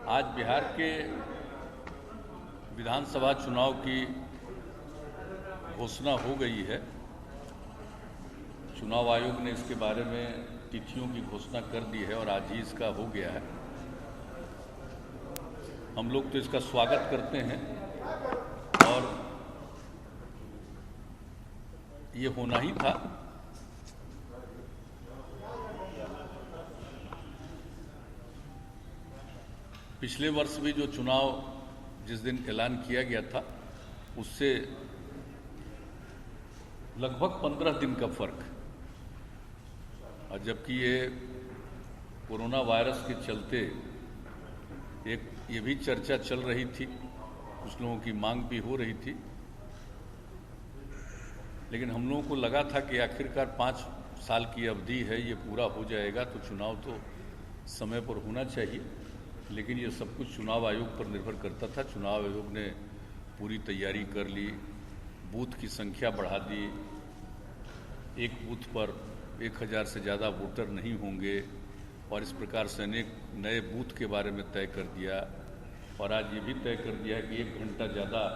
आज बिहार के विधानसभा चुनाव की घोषणा हो गई है। चुनाव आयोग ने इसके बारे में तिथियों की घोषणा कर दी है और आज ही इसका हो गया है। हम लोग तो इसका स्वागत करते हैं और ये होना ही था। पिछले वर्ष भी जो चुनाव जिस दिन ऐलान किया गया था उससे लगभग 15 दिन का फर्क, और जबकि ये कोरोना वायरस के चलते एक ये भी चर्चा चल रही थी, कुछ लोगों की मांग भी हो रही थी, लेकिन हम लोगों को लगा था कि आखिरकार 5 साल की अवधि है, ये पूरा हो जाएगा तो चुनाव तो समय पर होना चाहिए। लेकिन ये सब कुछ चुनाव आयोग पर निर्भर करता था। चुनाव आयोग ने पूरी तैयारी कर ली, बूथ की संख्या बढ़ा दी, एक बूथ पर 1000 से ज़्यादा वोटर नहीं होंगे और इस प्रकार से अनेक नए बूथ के बारे में तय कर दिया। और आज ये भी तय कर दिया कि 1 घंटा ज़्यादा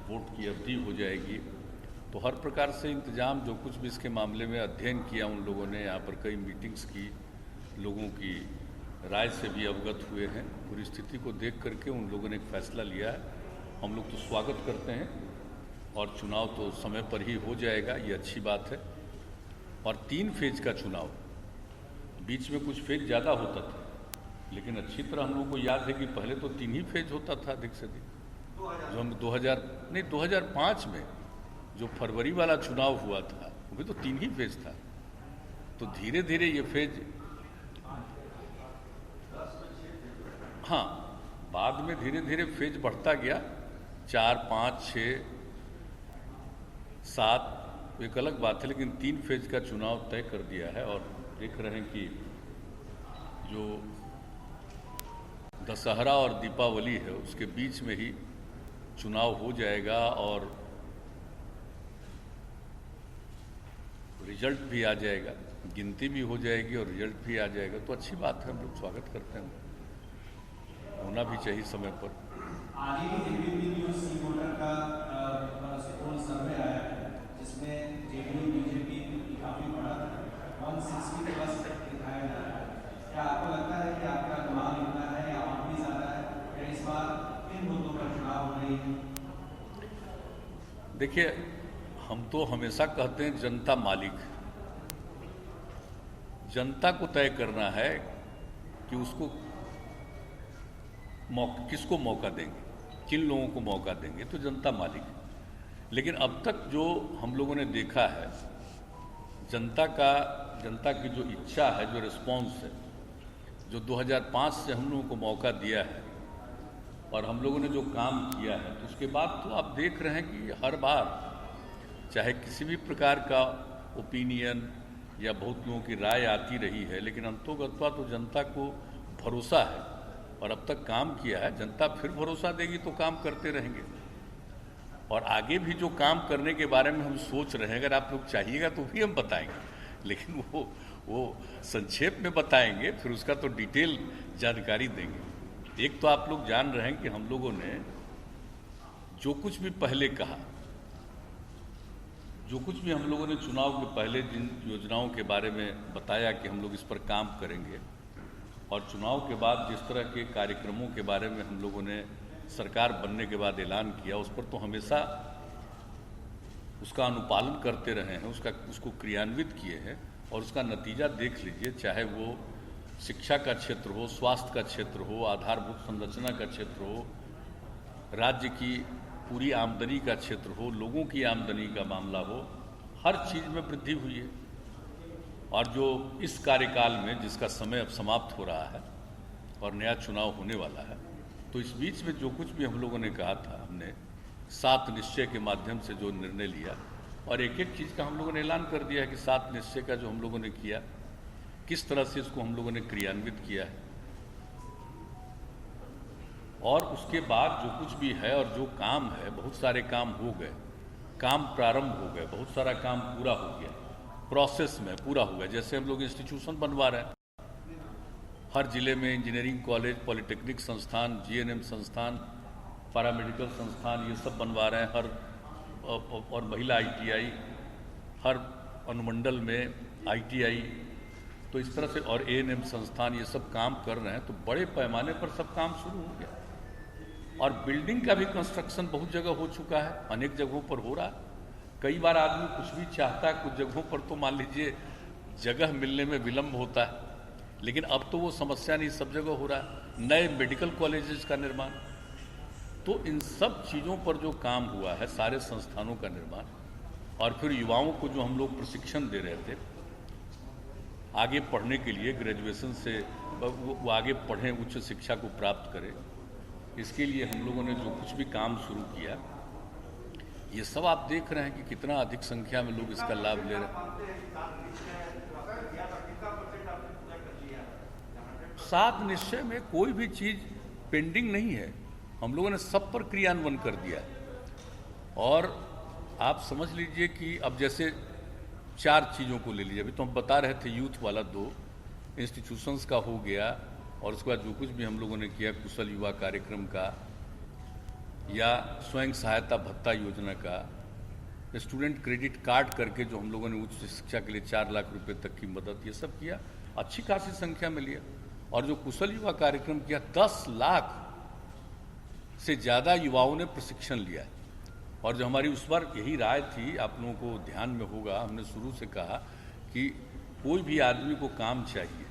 वोट की अवधि हो जाएगी। तो हर प्रकार से इंतजाम जो कुछ भी इसके मामले में अध्ययन किया उन लोगों ने, यहाँ पर कई मीटिंग्स की, लोगों की राय से भी अवगत हुए हैं। पूरी स्थिति को देख करके उन लोगों ने एक फैसला लिया है। हम लोग तो स्वागत करते हैं और चुनाव तो समय पर ही हो जाएगा, ये अच्छी बात है। और 3 फेज का चुनाव, बीच में कुछ फेज ज़्यादा होता था, लेकिन अच्छी तरह हम लोग को याद है कि पहले तो 3 ही फेज होता था अधिक से अधिक। जो हम 2005 में जो फरवरी वाला चुनाव हुआ था वो भी तो 3 ही फेज था। तो धीरे धीरे ये फेज, हाँ, बाद में धीरे धीरे फेज बढ़ता गया, 4, 5, 6, 7 एक अलग बात है, लेकिन 3 फेज का चुनाव तय कर दिया है। और देख रहे हैं कि जो दशहरा और दीपावली है उसके बीच में ही चुनाव हो जाएगा और रिजल्ट भी आ जाएगा, गिनती भी हो जाएगी और रिजल्ट भी आ जाएगा। तो अच्छी बात है, हम लोग स्वागत करते हैं, होना भी चाहिए समय पर। आज ही एबीपी न्यूज़ सी वोटर का पोल सर्वे आया है जिसमें जेडीयू बीजेपी काफी बड़ा 160 प्लस दिखाया जा रहा है। क्या आपको लगता है कि आपका अनुमान इतना है या और भी ज्यादा है, या इस बार किन मुद्दों पर चुनाव हो रही है? देखिए, हम तो हमेशा कहते हैं जनता मालिक, जनता को तय करना है कि उसको किसको मौका देंगे, किन लोगों को मौका देंगे, तो जनता मालिक है। लेकिन अब तक जो हम लोगों ने देखा है, जनता की जो इच्छा है, जो रिस्पॉन्स है, जो 2005 से हम लोगों को मौका दिया है और हम लोगों ने जो काम किया है, तो उसके बाद तो आप देख रहे हैं कि हर बार चाहे किसी भी प्रकार का ओपिनियन या बहुत लोगों की राय आती रही है, लेकिन अंततोगत्वा तो जनता को भरोसा है और अब तक काम किया है। जनता फिर भरोसा देगी तो काम करते रहेंगे और आगे भी जो काम करने के बारे में हम सोच रहे हैं, अगर आप लोग चाहिएगा तो भी हम बताएंगे, लेकिन वो संक्षेप में बताएंगे, फिर उसका तो डिटेल जानकारी देंगे। एक तो आप लोग जान रहे हैं कि हम लोगों ने जो कुछ भी पहले कहा, जो कुछ भी हम लोगों ने चुनाव के पहले जिन योजनाओं के बारे में बताया कि हम लोग इस पर काम करेंगे, और चुनाव के बाद जिस तरह के कार्यक्रमों के बारे में हम लोगों ने सरकार बनने के बाद ऐलान किया, उस पर तो हमेशा उसका अनुपालन करते रहे हैं, उसको क्रियान्वित किए हैं। और उसका नतीजा देख लीजिए, चाहे वो शिक्षा का क्षेत्र हो, स्वास्थ्य का क्षेत्र हो, आधारभूत संरचना का क्षेत्र हो, राज्य की पूरी आमदनी का क्षेत्र हो, लोगों की आमदनी का मामला हो, हर चीज़ में वृद्धि हुई है। और जो इस कार्यकाल में जिसका समय अब समाप्त हो रहा है और नया चुनाव होने वाला है, तो इस बीच में जो कुछ भी हम लोगों ने कहा था, हमने 7 निश्चय के माध्यम से जो निर्णय लिया और एक एक चीज़ का हम लोगों ने ऐलान कर दिया है कि 7 निश्चय का जो हम लोगों ने किया, किस तरह से इसको हम लोगों ने क्रियान्वित किया है। और उसके बाद जो कुछ भी है और जो काम है, बहुत सारे काम हो गए, काम प्रारंभ हो गए, बहुत सारा काम पूरा हो गया, प्रोसेस में पूरा हो गया। जैसे हम लोग इंस्टीट्यूशन बनवा रहे हैं, हर जिले में इंजीनियरिंग कॉलेज, पॉलिटेक्निक संस्थान, जीएनएम संस्थान, पैरामेडिकल संस्थान, ये सब बनवा रहे हैं। और महिला आईटीआई, हर अनुमंडल में आईटीआई, तो इस तरह से, और एएनएम संस्थान, ये सब काम कर रहे हैं। तो बड़े पैमाने पर सब काम शुरू हो गया। और बिल्डिंग का भी कंस्ट्रक्शन बहुत जगह हो चुका है, अनेक जगहों पर हो रहा है। कई बार आदमी कुछ भी चाहता है, कुछ जगहों पर तो मान लीजिए जगह मिलने में विलम्ब होता है, लेकिन अब तो वो समस्या नहीं, सब जगह हो रहा है। नए मेडिकल कॉलेजेस का निर्माण, तो इन सब चीज़ों पर जो काम हुआ है, सारे संस्थानों का निर्माण, और फिर युवाओं को जो हम लोग प्रशिक्षण दे रहे थे आगे पढ़ने के लिए, ग्रेजुएशन से वो आगे पढ़ें, उच्च शिक्षा को प्राप्त करें, इसके लिए हम लोगों ने जो कुछ भी काम शुरू किया, ये सब आप देख रहे हैं कि कितना अधिक संख्या में लोग इसका लाभ ले रहे हैं। 7 निश्चय में कोई भी चीज़ पेंडिंग नहीं है, हम लोगों ने सब पर क्रियान्वयन कर दिया है। और आप समझ लीजिए कि अब जैसे 4 चीज़ों को ले लीजिए, अभी तो हम बता रहे थे यूथ वाला 2 इंस्टीट्यूशंस का हो गया, और उसके बाद जो कुछ भी हम लोगों ने किया कुशल युवा कार्यक्रम का, या स्वयं सहायता भत्ता योजना का, स्टूडेंट क्रेडिट कार्ड करके जो हम लोगों ने उच्च शिक्षा के लिए 4 लाख रुपए तक की मदद, ये सब किया, अच्छी खासी संख्या में लिया। और जो कुशल युवा कार्यक्रम किया, 10 लाख से ज़्यादा युवाओं ने प्रशिक्षण लिया। और जो हमारी उस बार यही राय थी, आप लोगों को ध्यान में होगा, हमने शुरू से कहा कि कोई भी आदमी को काम चाहिए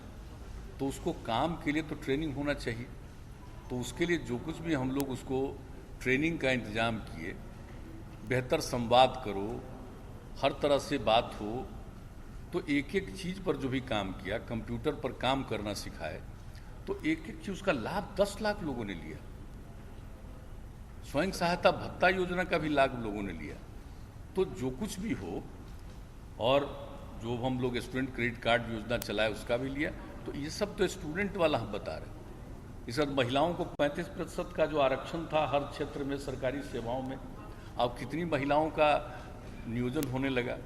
तो उसको काम के लिए तो ट्रेनिंग होना चाहिए। तो उसके लिए जो कुछ भी हम लोग उसको ट्रेनिंग का इंतजाम किए, बेहतर संवाद करो, हर तरह से बात हो, तो एक एक चीज़ पर जो भी काम किया, कंप्यूटर पर काम करना सिखाए, तो एक एक चीज़ उसका लाभ 10 लाख लोगों ने लिया। स्वयं सहायता भत्ता योजना का भी लाभ लोगों ने लिया। तो जो कुछ भी हो, और जो हम लोग स्टूडेंट क्रेडिट कार्ड योजना चलाए उसका भी लिया। तो ये सब तो स्टूडेंट वाला हम बता रहे हैं। इस वक्त महिलाओं को 35% का जो आरक्षण था हर क्षेत्र में सरकारी सेवाओं में, अब कितनी महिलाओं का नियोजन होने लगा।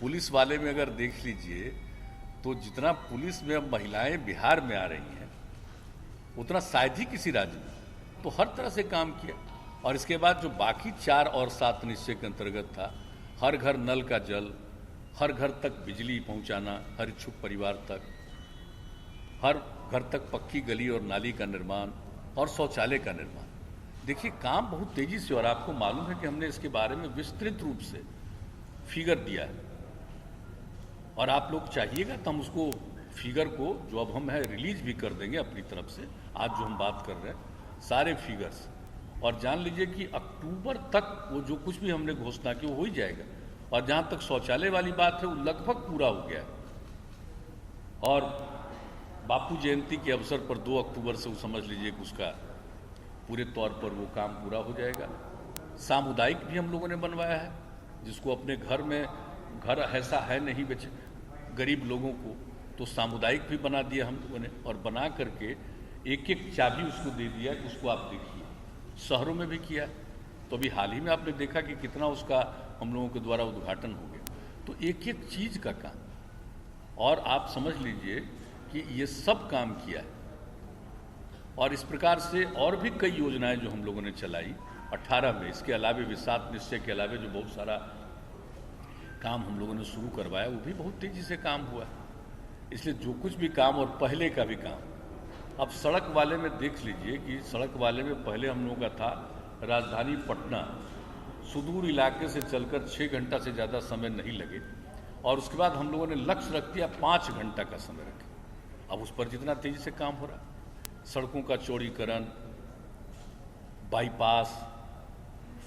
पुलिस वाले में अगर देख लीजिए तो जितना पुलिस में अब महिलाएं बिहार में आ रही हैं, उतना शायद ही किसी राज्य में। तो हर तरह से काम किया। और इसके बाद जो बाकी 4 और 7 निश्चय के अंतर्गत था, हर घर नल का जल, हर घर तक बिजली पहुंचाना, हर इच्छुक परिवार तक, हर घर तक पक्की गली और नाली का निर्माण, और शौचालय का निर्माण। देखिए काम बहुत तेजी से, और आपको मालूम है कि हमने इसके बारे में विस्तृत रूप से फिगर दिया है। और आप लोग चाहिएगा तो हम उसको फिगर को, जो अब हम है, रिलीज भी कर देंगे अपनी तरफ से। आज जो हम बात कर रहे हैं सारे फिगर्स, और जान लीजिए कि अक्टूबर तक वो जो कुछ भी हमने घोषणा की वो हो ही जाएगा। और जहाँ तक शौचालय वाली बात है, वो लगभग पूरा हो गया है। और बापू जयंती के अवसर पर 2 अक्टूबर से वो समझ लीजिए कि उसका पूरे तौर पर वो काम पूरा हो जाएगा। सामुदायिक भी हम लोगों ने बनवाया है, जिसको अपने घर में, घर ऐसा है नहीं बचे गरीब लोगों को, तो सामुदायिक भी बना दिया हम लोगों ने। और बना करके एक एक चाबी उसको दे दिया कि उसको आप देखिए। शहरों में भी किया, तो अभी हाल ही में आपने देखा कि कितना उसका हम लोगों के द्वारा उद्घाटन हो गया। तो एक एक चीज़ का काम, और आप समझ लीजिए कि ये सब काम किया है। और इस प्रकार से और भी कई योजनाएं जो हम लोगों ने चलाई 18 में, इसके अलावे भी 7 निश्चय के अलावे जो बहुत सारा काम हम लोगों ने शुरू करवाया, वो भी बहुत तेजी से काम हुआ। इसलिए जो कुछ भी काम, और पहले का भी काम, अब सड़क वाले में देख लीजिए कि सड़क वाले में पहले हम लोगों का था, राजधानी पटना सुदूर इलाके से चलकर 6 घंटा से ज़्यादा समय नहीं लगे। और उसके बाद हम लोगों ने लक्ष्य रख दिया 5 घंटा का समय रखें। अब उस पर जितना तेजी से काम हो रहा है, सड़कों का चौड़ीकरण, बाईपास,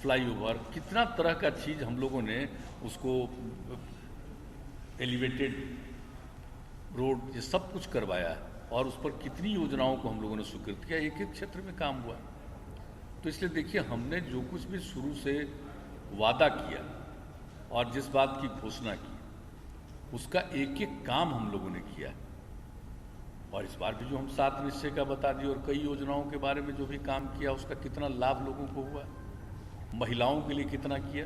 फ्लाईओवर, कितना तरह का चीज़ हम लोगों ने उसको, एलिवेटेड रोड, ये सब कुछ करवाया है। और उस पर कितनी योजनाओं को हम लोगों ने स्वीकृत किया, एक एक क्षेत्र में काम हुआ। तो इसलिए देखिए, हमने जो कुछ भी शुरू से वादा किया और जिस बात की घोषणा की, उसका एक एक काम हम लोगों ने किया। और इस बार भी जो हम 7 निश्चय का बता दिए, और कई योजनाओं के बारे में जो भी काम किया, उसका कितना लाभ लोगों को हुआ। महिलाओं के लिए कितना किया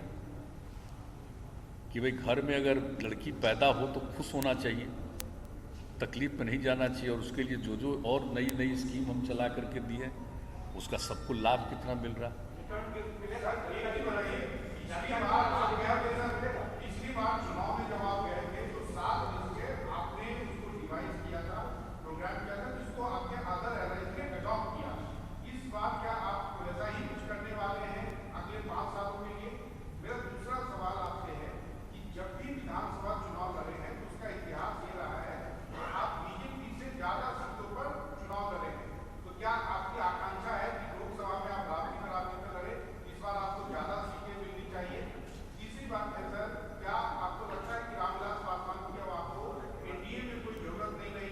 कि भाई घर में अगर लड़की पैदा हो तो खुश होना चाहिए, तकलीफ में नहीं जाना चाहिए। और उसके लिए जो जो और नई नई स्कीम हम चला करके दी है उसका सबको लाभ कितना मिल रहा। पिछली बार चुनाव में जब आप गए थे तो 7 दिन के आपने उसको डिवाइस किया था, प्रोग्राम किया था, जिसको आपने अदर एलायंस ने अडॉप्ट किया। इस बार क्या आप वैसा ही कुछ करने वाले हैं अगले 5 सालों के लिए? मेरा दूसरा सवाल आपसे है कि जब भी विधानसभा चुनाव लड़े हैं तो उसका इतिहास ये रहा है कि आप बीजेपी से ज्यादा सीटों पर चुनाव लड़े हैं। तो क्या आपकी आकांक्षा है कि लोकसभा में आप राजनीति में लड़े, इस बार आपको ज्यादा सीटें मिलनी चाहिए? तीसरी बात है सर, क्या आपको लगता है कि रामविलास पासवान की अब आपको एनडीए में कोई जरूरत नहीं रही?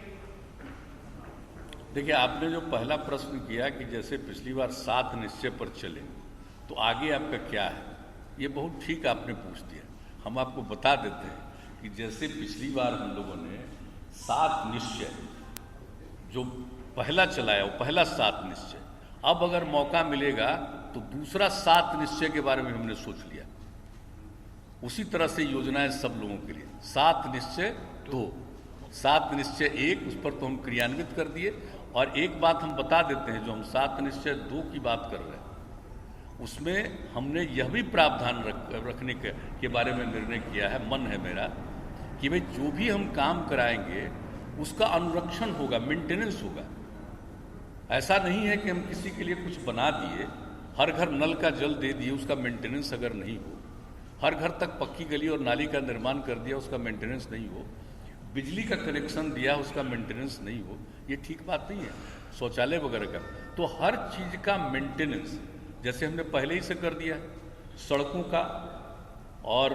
देखिए, आपने जो पहला प्रश्न किया कि जैसे पिछली बार 7 निश्चय पर चले तो आगे आपका क्या है, ये बहुत ठीक आपने पूछ दिया। हम आपको बता देते हैं कि जैसे पिछली बार हम लोगों ने 7 निश्चय जो पहला चलाया वो पहला 7 निश्चय, अब अगर मौका मिलेगा तो दूसरा 7 निश्चय के बारे में हमने सोच लिया। उसी तरह से योजनाएं सब लोगों के लिए 7 निश्चय 2, 7 निश्चय 1, उस पर तो हम क्रियान्वित कर दिए। और एक बात हम बता देते हैं, जो हम 7 निश्चय 2 की बात कर रहे हैं उसमें हमने यह भी प्रावधान रखने के बारे में निर्णय किया है, मन है मेरा, कि भाई जो भी हम काम कराएंगे उसका अनुरक्षण होगा, मेंटेनेंस होगा। ऐसा नहीं है कि हम किसी के लिए कुछ बना दिए, हर घर नल का जल दे दिए, उसका मेंटेनेंस अगर नहीं हो, हर घर तक पक्की गली और नाली का निर्माण कर दिया, उसका मेंटेनेंस नहीं हो, बिजली का कनेक्शन दिया, उसका मेंटेनेंस नहीं हो, ये ठीक बात नहीं है। शौचालय वगैरह का, तो हर चीज का मेंटेनेंस जैसे हमने पहले ही से कर दिया है, सड़कों का और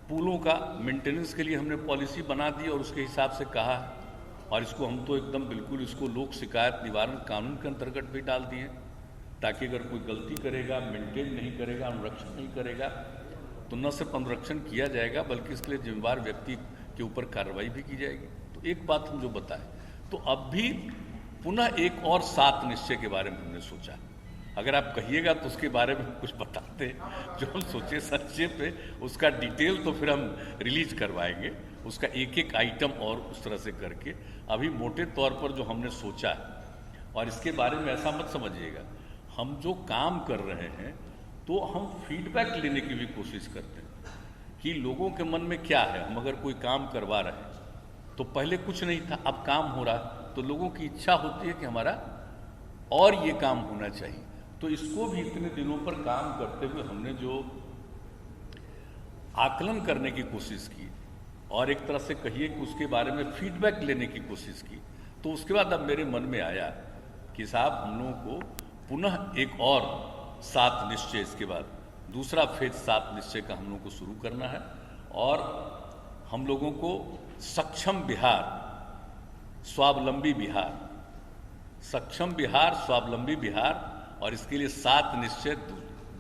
पुलों का मेंटेनेंस के लिए हमने पॉलिसी बना दी और उसके हिसाब से कहा है। और इसको हम तो एकदम बिल्कुल इसको लोक शिकायत निवारण कानून के अंतर्गत भी डाल दिए, ताकि अगर कोई गलती करेगा, मेंटेन नहीं करेगा, अनुरक्षण नहीं करेगा, तो न सिर्फ अनुरक्षण किया जाएगा बल्कि इसके लिए जिम्मेदार व्यक्ति के ऊपर कार्रवाई भी की जाएगी। तो एक बात हम जो बताएं, तो अब भी पुनः एक और 7 निश्चय के बारे में हमने सोचा। अगर आप कहिएगा तो उसके बारे में कुछ बताते जो हम सोचे संक्षेप में, उसका डिटेल तो फिर हम रिलीज करवाएंगे, उसका एक एक आइटम और उस तरह से करके। अभी मोटे तौर पर जो हमने सोचा है, और इसके बारे में ऐसा मत समझिएगा, हम जो काम कर रहे हैं तो हम फीडबैक लेने की भी कोशिश करते हैं कि लोगों के मन में क्या है। हम अगर कोई काम करवा रहे हैं तो पहले कुछ नहीं था, अब काम हो रहा है, तो लोगों की इच्छा होती है कि हमारा और ये काम होना चाहिए। तो इसको भी इतने दिनों पर काम करते हुए हमने जो आकलन करने की कोशिश की और एक तरह से कहिए कि उसके बारे में फीडबैक लेने की कोशिश की, तो उसके बाद अब मेरे मन में आया कि साहब हम लोगों को पुनः एक और 7 निश्चय, इसके बाद दूसरा फेज 7 निश्चय का हम लोगों को शुरू करना है। और हम लोगों को सक्षम बिहार, स्वावलंबी बिहार, सक्षम बिहार, स्वावलंबी बिहार, और इसके लिए 7 निश्चय,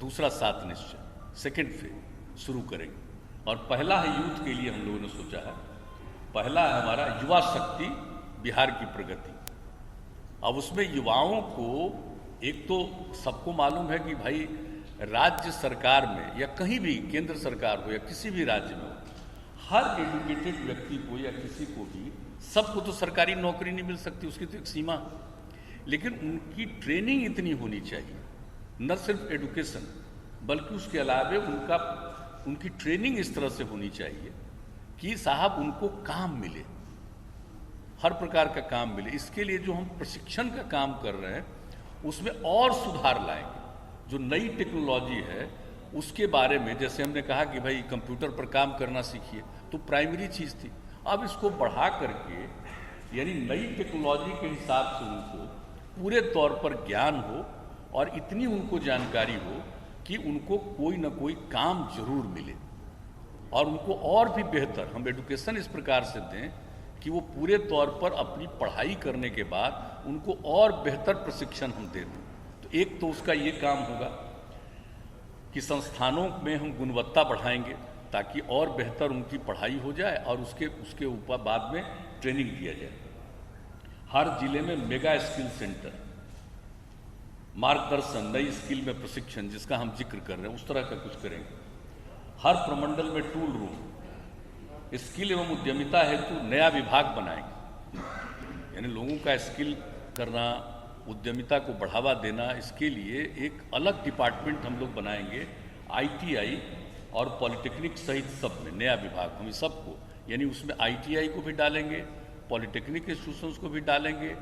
दूसरा 7 निश्चय सेकेंड फेज शुरू करेंगे। और पहला है यूथ के लिए हम लोगों ने सोचा है, पहला है हमारा युवा शक्ति बिहार की प्रगति। अब उसमें युवाओं को, एक तो सबको मालूम है कि भाई राज्य सरकार में या कहीं भी केंद्र सरकार हो या किसी भी राज्य में हो, हर एजुकेटेड व्यक्ति को या किसी को भी, सबको तो सरकारी नौकरी नहीं मिल सकती, उसकी तो एक सीमा है। लेकिन उनकी ट्रेनिंग इतनी होनी चाहिए, न सिर्फ एजुकेशन बल्कि उसके अलावा उनकी ट्रेनिंग इस तरह से होनी चाहिए कि साहब उनको काम मिले, हर प्रकार का काम मिले। इसके लिए जो हम प्रशिक्षण का काम कर रहे हैं उसमें और सुधार लाएंगे। जो नई टेक्नोलॉजी है उसके बारे में, जैसे हमने कहा कि भाई कंप्यूटर पर काम करना सीखिए, तो प्राइमरी चीज़ थी, अब इसको बढ़ा करके यानी नई टेक्नोलॉजी के हिसाब से उनको पूरे तौर पर ज्ञान हो और इतनी उनको जानकारी हो कि उनको कोई ना कोई काम जरूर मिले। और उनको और भी बेहतर हम एजुकेशन इस प्रकार से दें कि वो पूरे तौर पर अपनी पढ़ाई करने के बाद उनको और बेहतर प्रशिक्षण हम दे दें। तो एक तो उसका ये काम होगा कि संस्थानों में हम गुणवत्ता बढ़ाएंगे ताकि और बेहतर उनकी पढ़ाई हो जाए और उसके ऊपर बाद में ट्रेनिंग दिया जाए। हर जिले में मेगा स्किल सेंटर, मार्गदर्शन, नई स्किल में प्रशिक्षण जिसका हम जिक्र कर रहे हैं, उस तरह का कुछ करेंगे। हर प्रमंडल में टूल रूम, स्किल एवं उद्यमिता हेतु नया विभाग बनाएंगे। यानी लोगों का स्किल करना, उद्यमिता को बढ़ावा देना, इसके लिए एक अलग डिपार्टमेंट हम लोग बनाएंगे। ITI और पॉलिटेक्निक सहित सब में नया विभाग, हम सबको, यानी उसमें ITI को भी डालेंगे, पॉलिटेक्निक इंस्टीट्यूशंस को भी डालेंगे।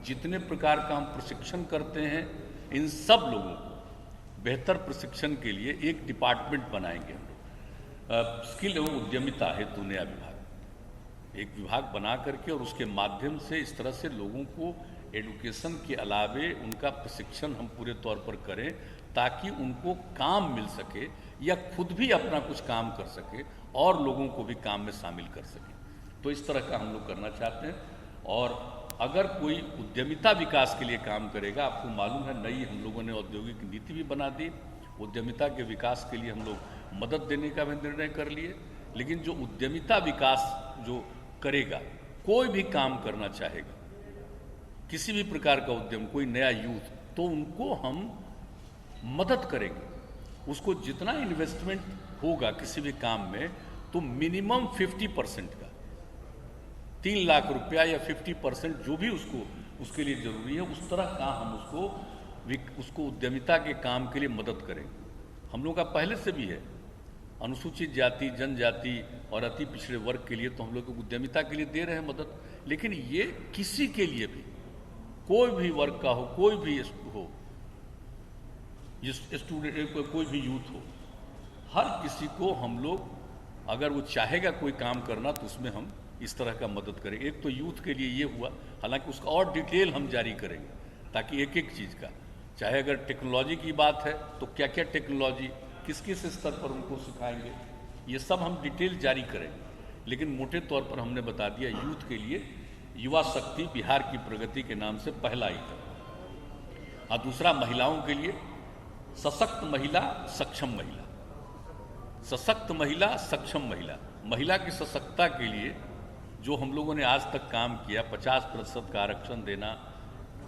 जितने प्रकार का हम प्रशिक्षण करते हैं, इन सब लोगों को बेहतर प्रशिक्षण के लिए एक डिपार्टमेंट बनाएंगे हम लोग। स्किल एवं उद्यमिता हेतु नया विभाग, एक विभाग बना करके, और उसके माध्यम से इस तरह से लोगों को एडुकेशन के अलावे उनका प्रशिक्षण हम पूरे तौर पर करें, ताकि उनको काम मिल सके या खुद भी अपना कुछ काम कर सके और लोगों को भी काम में शामिल कर सके। तो इस तरह का हम लोग करना चाहते हैं। और अगर कोई उद्यमिता विकास के लिए काम करेगा, आपको मालूम है नई हम लोगों ने औद्योगिक नीति भी बना दी, उद्यमिता के विकास के लिए हम लोग मदद देने का भी निर्णय कर लिए। लेकिन जो उद्यमिता विकास जो करेगा, कोई भी काम करना चाहेगा, किसी भी प्रकार का उद्यम, कोई नया यूथ, तो उनको हम मदद करेंगे। उसको जितना इन्वेस्टमेंट होगा किसी भी काम में, तो मिनिमम 50% का, 3 लाख रुपया या 50% जो भी उसके लिए जरूरी है, उस तरह का हम उसको उद्यमिता के काम के लिए मदद करेंगे। हम लोगों का पहले से भी है, अनुसूचित जाति, जनजाति और अति पिछड़े वर्ग के लिए तो हम लोग उद्यमिता के लिए दे रहे हैं मदद। लेकिन ये किसी के लिए भी, कोई भी वर्ग का हो, कोई भी हो, स्टूडेंट, कोई भी यूथ हो, हर किसी को हम लोग, अगर वो चाहेगा कोई काम करना, तो उसमें हम इस तरह का मदद करेंगे। एक तो यूथ के लिए ये हुआ, हालांकि उसका और डिटेल हम जारी करेंगे, ताकि एक एक चीज़ का, चाहे अगर टेक्नोलॉजी की बात है तो क्या क्या टेक्नोलॉजी किस किस स्तर पर उनको सिखाएंगे, ये सब हम डिटेल जारी करेंगे। लेकिन मोटे तौर पर हमने बता दिया, यूथ के लिए युवा शक्ति बिहार की प्रगति के नाम से पहला आइटम। और दूसरा, महिलाओं के लिए सशक्त महिला, सक्षम महिला, सशक्त महिला, सक्षम महिला। महिला की सशक्तता के लिए जो हम लोगों ने आज तक काम किया, 50% का आरक्षण देना,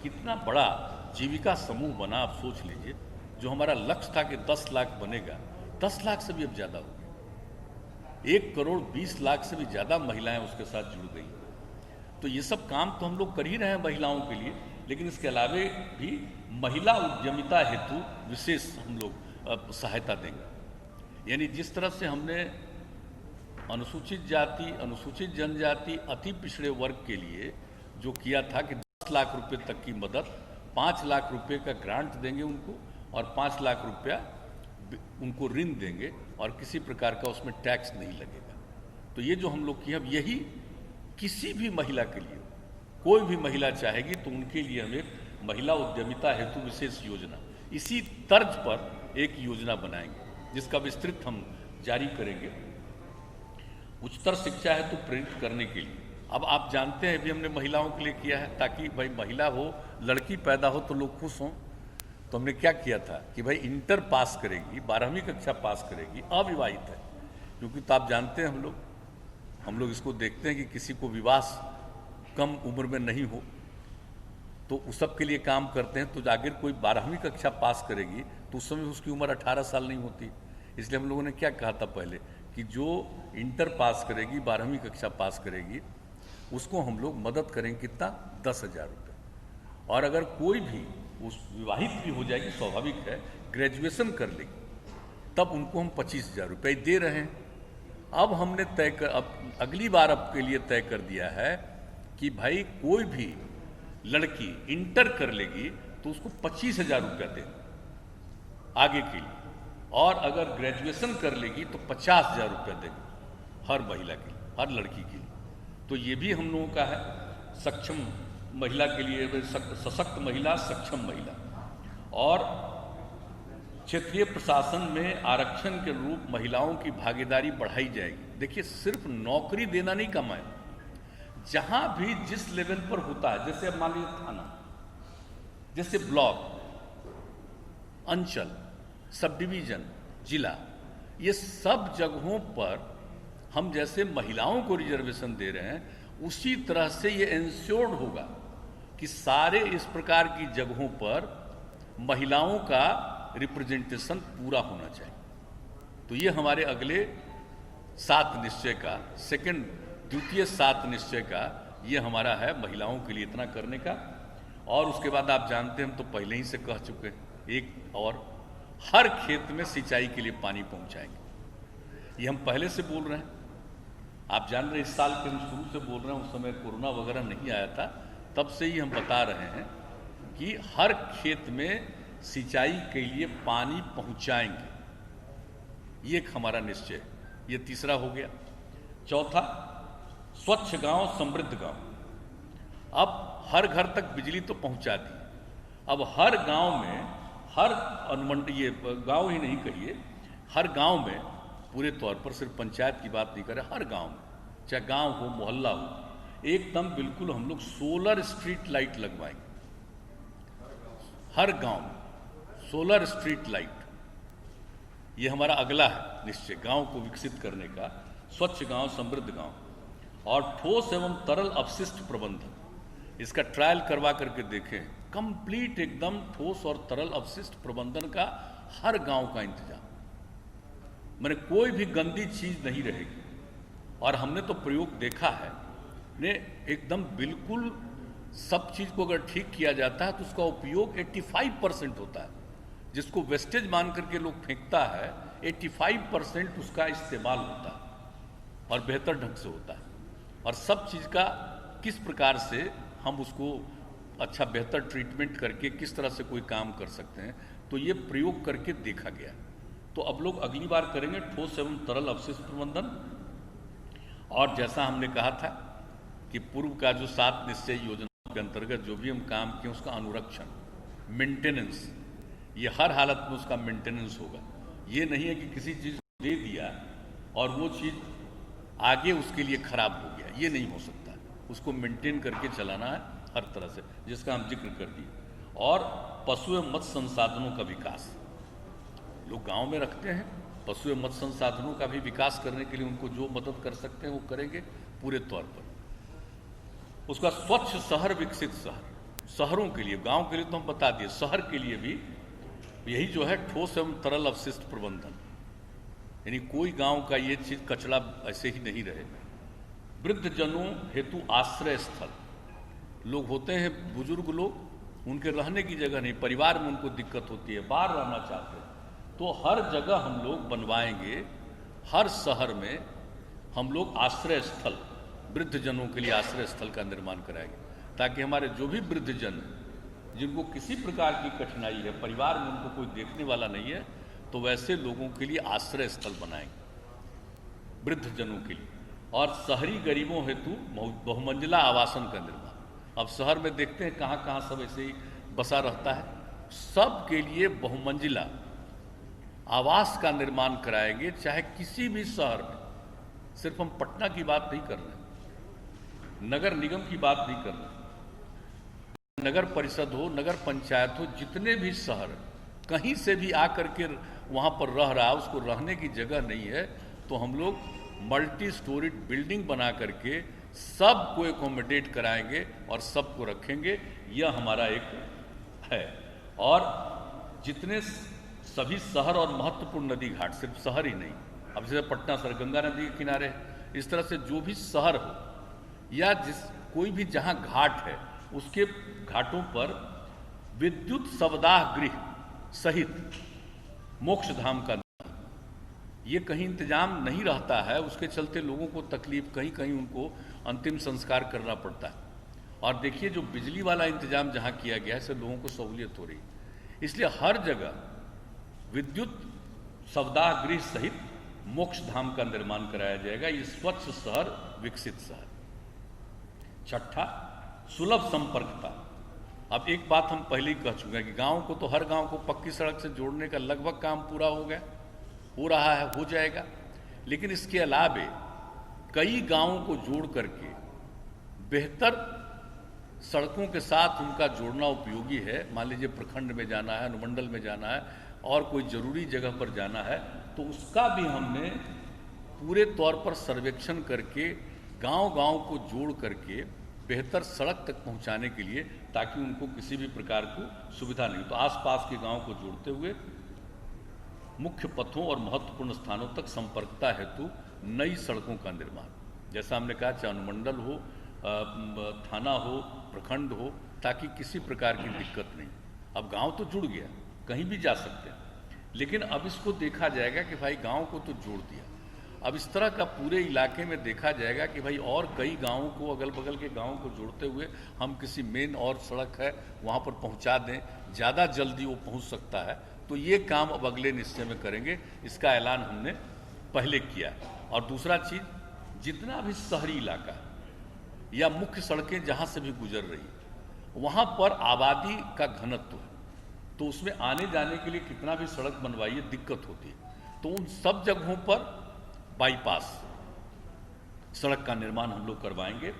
कितना बड़ा जीविका समूह बना, आप सोच लीजिए। जो हमारा लक्ष्य था कि 10 लाख बनेगा, 10 लाख से भी अब ज़्यादा हो गया। 1,20,00,000 से भी ज़्यादा महिलाएं उसके साथ जुड़ गई। तो ये सब काम तो हम लोग कर ही रहे हैं महिलाओं के लिए, लेकिन इसके अलावे भी महिला उद्यमिता हेतु विशेष हम लोग सहायता देंगे। यानी जिस तरह से हमने अनुसूचित जाति, अनुसूचित जनजाति, अति पिछड़े वर्ग के लिए जो किया था कि 10 लाख रुपए तक की मदद, 5 लाख रुपए का ग्रांट देंगे उनको, और 5 लाख रुपया उनको ऋण देंगे, और किसी प्रकार का उसमें टैक्स नहीं लगेगा। तो ये जो हम लोग किए, अब यही किसी भी महिला के लिए, कोई भी महिला चाहेगी तो उनके लिए हम एक महिला उद्यमिता हेतु विशेष योजना, इसी तर्ज पर एक योजना बनाएंगे, जिसका विस्तृत हम जारी करेंगे। उच्चतर शिक्षा हेतु प्रेरित करने के लिए, अब आप जानते हैं भी हमने महिलाओं के लिए किया है, ताकि भाई महिला हो, लड़की पैदा हो तो लोग खुश हों। तो हमने क्या किया था कि भाई इंटर पास करेगी, 12वीं कक्षा पास करेगी, अविवाहित है, क्योंकि तो आप जानते हैं हम लोग इसको देखते हैं कि किसी को विवाह कम उम्र में नहीं हो, तो उस सब के लिए काम करते हैं। तो अगर कोई 12वीं कक्षा पास करेगी तो उस समय उसकी उम्र 18 साल नहीं होती। इसलिए हम लोगों ने क्या कहा था पहले कि जो इंटर पास करेगी, 12वीं कक्षा पास करेगी, उसको हम लोग मदद करेंगे, कितना, 10,000 रुपये। और अगर कोई भी उस विवाहित भी हो जाएगी, स्वाभाविक है, ग्रेजुएशन कर लेगी, तब उनको हम 25,000 रुपये दे रहे हैं। अब हमने अब अगली बार अब के लिए तय कर दिया है कि भाई कोई भी लड़की इंटर कर लेगी तो उसको 25,000 रुपया देंगे आगे के लिए, और अगर ग्रेजुएशन कर लेगी तो 50,000 रुपया देंगे हर महिला के लिए, हर लड़की के लिए। तो ये भी हम लोगों का है, सक्षम महिला के लिए, सशक्त महिला, सक्षम महिला। और क्षेत्रीय प्रशासन में आरक्षण के रूप महिलाओं की भागीदारी बढ़ाई जाएगी। देखिए, सिर्फ नौकरी देना नहीं काम है, जहां भी जिस लेवल पर होता है, जैसे मान लीजिए थाना, जैसे ब्लॉक, अंचल, सब डिवीजन, जिला, ये सब जगहों पर हम जैसे महिलाओं को रिजर्वेशन दे रहे हैं, उसी तरह से ये इंश्योर्ड होगा कि सारे इस प्रकार की जगहों पर महिलाओं का रिप्रेजेंटेशन पूरा होना चाहिए। तो ये हमारे अगले 7 निश्चय का, द्वितीय 7 निश्चय का ये हमारा है महिलाओं के लिए इतना करने का। और उसके बाद आप जानते हैं हम तो पहले ही से कह चुके हैं, एक और हर खेत में सिंचाई के लिए पानी पहुंचाएंगे। ये हम पहले से बोल रहे हैं, आप जान रहे हैं इस साल के हम शुरू से बोल रहे हैं, उस समय कोरोना वगैरह नहीं आया था, तब से ही हम बता रहे हैं कि हर खेत में सिंचाई के लिए पानी पहुंचाएंगे। ये एक हमारा निश्चय है। ये तीसरा हो गया। चौथा, स्वच्छ गांव समृद्ध गांव। अब हर घर तक बिजली तो पहुंचा दी, अब हर गांव में, हर अनुमंडल, ये गांव ही नहीं कहिए, हर गांव में पूरे तौर पर, सिर्फ पंचायत की बात नहीं करें, हर गांव में, चाहे गांव हो मोहल्ला हो, एकदम बिल्कुल हम लोग सोलर स्ट्रीट लाइट लगवाएंगे। हर गांव में सोलर स्ट्रीट लाइट, ये हमारा अगला है निश्चय, गांव को विकसित करने का। स्वच्छ गांव समृद्ध गांव। और ठोस एवं तरल अपशिष्ट प्रबंधन, इसका ट्रायल करवा करके देखें, कंप्लीट एकदम ठोस और तरल अपशिष्ट प्रबंधन का हर गांव का इंतजाम, मैंने कोई भी गंदी चीज नहीं रहेगी। और हमने तो प्रयोग देखा है ने, एकदम बिल्कुल सब चीज को अगर ठीक किया जाता है तो उसका उपयोग 85% होता है। जिसको वेस्टेज मान करके लोग फेंकता है, 85% उसका इस्तेमाल होता है और बेहतर ढंग से होता है। और सब चीज का किस प्रकार से हम उसको अच्छा बेहतर ट्रीटमेंट करके किस तरह से कोई काम कर सकते हैं, तो ये प्रयोग करके देखा गया। तो अब लोग अगली बार करेंगे ठोस एवं तरल अपशिष्ट प्रबंधन। और जैसा हमने कहा था कि पूर्व का जो 7 निश्चय योजना के अंतर्गत जो भी हम काम किए, उसका अनुरक्षण, मेंटेनेंस, ये हर हालत में उसका मेंटेनेंस होगा। ये नहीं है कि किसी चीज को दे दिया और वो चीज आगे उसके लिए खराब हो गया, ये नहीं हो सकता। उसको मेंटेन करके चलाना है हर तरह से, जिसका हम जिक्र कर दिए। और पशु एवं मत्स्य संसाधनों का विकास, लोग गांव में रखते हैं, पशु एवं मत्स्य संसाधनों का भी विकास करने के लिए उनको जो मदद कर सकते हैं वो करेंगे पूरे तौर पर। उसका स्वच्छ शहर विकसित शहर, शहरों के लिए, गांव के लिए तो हम बता दिए, शहर के लिए भी यही जो है ठोस एवं तरल अपशिष्ट प्रबंधन, यानी कोई गांव का ये चीज कचरा ऐसे ही नहीं रहे। वृद्ध जनों हेतु आश्रय स्थल, लोग होते हैं बुजुर्ग लोग, उनके रहने की जगह नहीं, परिवार में उनको दिक्कत होती है, बाहर रहना चाहते हैं, तो हर जगह हम लोग बनवाएंगे, हर शहर में हम लोग आश्रय स्थल, वृद्ध जनों के लिए आश्रय स्थल का निर्माण कराएंगे, ताकि हमारे जो भी वृद्ध जन जिनको किसी प्रकार की कठिनाई है, परिवार में उनको कोई देखने वाला नहीं है, तो वैसे लोगों के लिए आश्रय स्थल बनाएंगे वृद्ध जनों के लिए। और शहरी गरीबों हेतु बहुमंजिला आवासन का निर्माण। अब शहर में देखते हैं कहाँ कहाँ सब ऐसे ही बसा रहता है, सब के लिए बहुमंजिला आवास का निर्माण कराएंगे, चाहे किसी भी शहर में। सिर्फ हम पटना की बात नहीं कर रहे, नगर निगम की बात नहीं कर रहे, नगर परिषद हो, नगर पंचायत हो, जितने भी शहर कहीं से भी आकर के वहां पर रह रहा है, उसको रहने की जगह नहीं है, तो हम लोग मल्टी स्टोरीड बिल्डिंग बना करके सबको एकोमोडेट कराएंगे और सबको रखेंगे। यह हमारा एक है। और जितने सभी शहर और महत्वपूर्ण नदी घाट, सिर्फ शहर ही नहीं, अब जैसे पटना शहर गंगा नदी के किनारे, इस तरह से जो भी शहर हो या जिस कोई भी जहां घाट है, उसके घाटों पर विद्युत शवदाह गृह सहित मोक्ष धाम का ये कहीं इंतजाम नहीं रहता है, उसके चलते लोगों को तकलीफ, कहीं कहीं उनको अंतिम संस्कार करना पड़ता है। और देखिए जो बिजली वाला इंतजाम जहां किया गया है, इससे लोगों को सहूलियत हो रही है। इसलिए हर जगह विद्युत शवदाह गृह सहित मोक्ष धाम का निर्माण कराया जाएगा। ये स्वच्छ शहर विकसित शहर। छठा, सुलभ संपर्कता। अब एक बात हम पहले ही कह चुके हैं कि गांव को तो, हर गांव को पक्की सड़क से जोड़ने का लगभग काम पूरा हो गया, हो रहा है, हो जाएगा। लेकिन इसके अलावे कई गांवों को जोड़ करके बेहतर सड़कों के साथ उनका जोड़ना उपयोगी है। मान लीजिए प्रखंड में जाना है, अनुमंडल में जाना है और कोई जरूरी जगह पर जाना है, तो उसका भी हमने पूरे तौर पर सर्वेक्षण करके गांव-गांव को जोड़ करके बेहतर सड़क तक पहुंचाने के लिए, ताकि उनको किसी भी प्रकार की सुविधा नहीं। तो आसपास के गांव को जोड़ते हुए मुख्य पथों और महत्वपूर्ण स्थानों तक संपर्कता हेतु नई सड़कों का निर्माण। जैसा हमने कहा, चाहे अनुमंडल हो, थाना हो, प्रखंड हो, ताकि किसी प्रकार की दिक्कत नहीं। अब गांव तो जुड़ गया, कहीं भी जा सकते हैं, लेकिन अब इसको देखा जाएगा कि भाई गांव को तो जोड़ दिया, अब इस तरह का पूरे इलाके में देखा जाएगा कि भाई और कई गांवों को, अगल बगल के गांवों को जोड़ते हुए हम किसी मेन और सड़क है वहां पर पहुंचा दें, ज़्यादा जल्दी वो पहुंच सकता है। तो ये काम अब अगले निश्चय में करेंगे, इसका ऐलान हमने पहले किया। और दूसरा चीज़, जितना भी शहरी इलाका या मुख्य सड़कें जहाँ से भी गुजर रही, वहाँ पर आबादी का घनत्व है, तो उसमें आने जाने के लिए कितना भी सड़क बनवाइए दिक्कत होती है। तो उन सब जगहों पर बाईपास सड़क का निर्माण हम लोग करवाएंगे,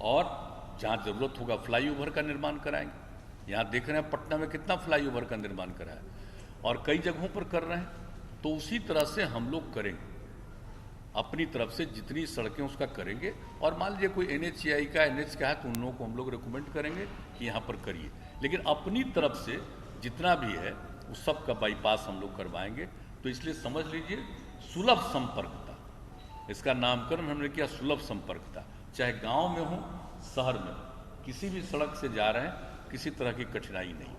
और जहाँ ज़रूरत होगा फ्लाईओवर का निर्माण कराएंगे। यहाँ देख रहे हैं पटना में कितना फ्लाईओवर का निर्माण करा है, और कई जगहों पर कर रहे हैं। तो उसी तरह से हम लोग करेंगे, अपनी तरफ से जितनी सड़कें उसका करेंगे। और मान लीजिए कोई NHAI का, NH का है, तो उन लोगों को हम लोग रिकमेंड करेंगे कि यहाँ पर करिए, लेकिन अपनी तरफ से जितना भी है उस सब का बाईपास हम लोग करवाएंगे। तो इसलिए समझ लीजिए सुलभ संपर्कता, इसका नामकरण हमने किया सुलभ संपर्कता। चाहे गांव में हो, शहर में हो, किसी भी सड़क से जा रहे हैं, किसी तरह की कठिनाई नहीं।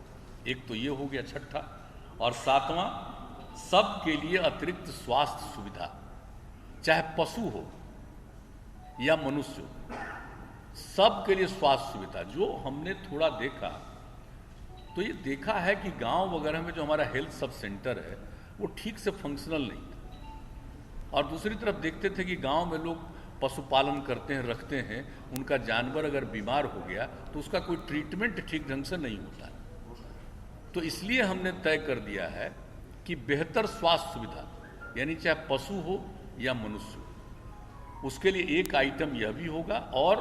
एक तो ये हो गया छठा। और सातवां, सबके लिए अतिरिक्त स्वास्थ्य सुविधा, चाहे पशु हो या मनुष्य हो, सबके लिए स्वास्थ्य सुविधा। जो हमने थोड़ा देखा, तो ये देखा है कि गांव वगैरह में जो हमारा हेल्थ सब सेंटर है वो ठीक से फंक्शनल नहीं था। और दूसरी तरफ देखते थे कि गांव में लोग पशुपालन करते हैं, रखते हैं, उनका जानवर अगर बीमार हो गया तो उसका कोई ट्रीटमेंट ठीक ढंग से नहीं होता है। तो इसलिए हमने तय कर दिया है कि बेहतर स्वास्थ्य सुविधा, यानी चाहे पशु हो या मनुष्य हो, उसके लिए एक आइटम यह भी होगा। और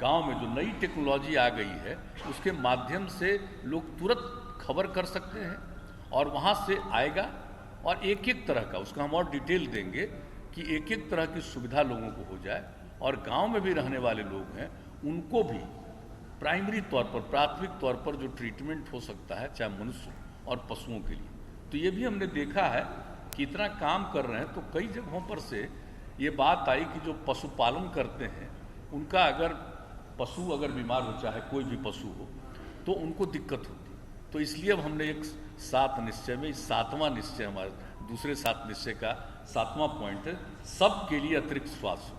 गांव में जो नई टेक्नोलॉजी आ गई है उसके माध्यम से लोग तुरंत खबर कर सकते हैं, और वहाँ से आएगा, और एक एक तरह का, उसका हम और डिटेल देंगे कि एक एक तरह की सुविधा लोगों को हो जाए। और गांव में भी रहने वाले लोग हैं उनको भी प्राइमरी तौर पर, प्राथमिक तौर पर जो ट्रीटमेंट हो सकता है, चाहे मनुष्य और पशुओं के लिए। तो ये भी हमने देखा है कि इतना काम कर रहे हैं, तो कई जगहों पर से ये बात आई कि जो पशुपालन करते हैं उनका अगर पशु अगर बीमार हो, चाहे कोई भी पशु हो, तो उनको दिक्कत होती है। तो इसलिए अब हमने एक 7 निश्चय में, 7वां निश्चय हमारे दूसरे 7 निश्चय का 7वां पॉइंट है, सबके लिए अतिरिक्त स्वास्थ्य,